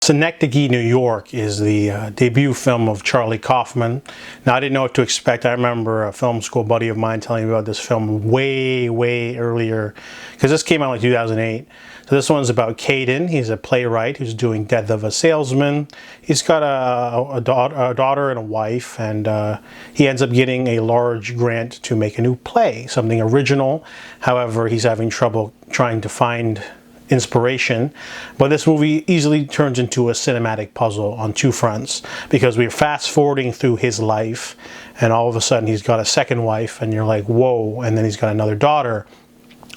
Synecdoche, New York is the debut film of Charlie Kaufman. Now, I didn't know what to expect. I remember a film school buddy of mine telling me about this film way earlier, because this came out in like 2008. So this one's about Caden. He's a playwright who's doing Death of a Salesman. He's got a daughter and a wife, and he ends up getting a large grant to make a new play, something original. However, he's having trouble trying to find inspiration, but this movie easily turns into a cinematic puzzle on two fronts, because we're fast forwarding through his life and all of a sudden he's got a second wife and you're like, whoa, and then he's got another daughter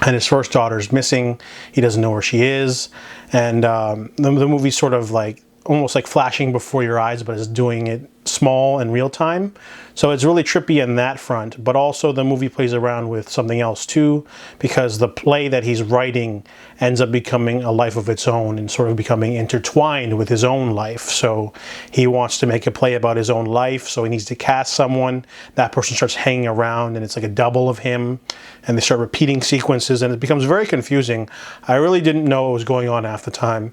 and his first daughter's missing. He doesn't know where she is, and the movie's sort of like almost like flashing before your eyes, but it's doing it small and real time. So it's really trippy in that front, but also the movie plays around with something else too, because the play that he's writing ends up becoming a life of its own and sort of becoming intertwined with his own life. So he wants to make a play about his own life, so he needs to cast someone. That person starts hanging around and it's like a double of him, and they start repeating sequences and it becomes very confusing. I really didn't know what was going on half the time.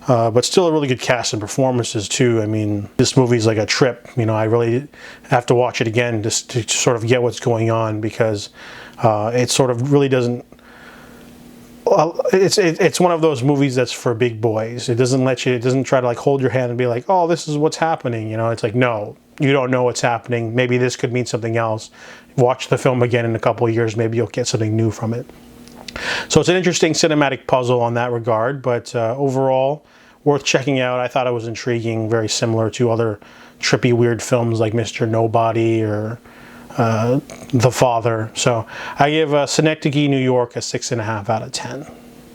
But still a really good cast and performances too. I mean, this movie's like a trip. You know, I really have to watch it again just to sort of get what's going on, because it sort of really doesn't. Well, it's one of those movies that's for big boys. It doesn't let you. It doesn't try to like hold your hand and be like, oh, this is what's happening. You know, it's like, no, you don't know what's happening. Maybe this could mean something else. Watch the film again in a couple of years. Maybe you'll get something new from it. So it's an interesting cinematic puzzle on that regard, but overall, worth checking out. I thought it was intriguing, very similar to other trippy, weird films like Mr. Nobody or The Father. So I give Synecdoche, New York a 6.5 out of 10.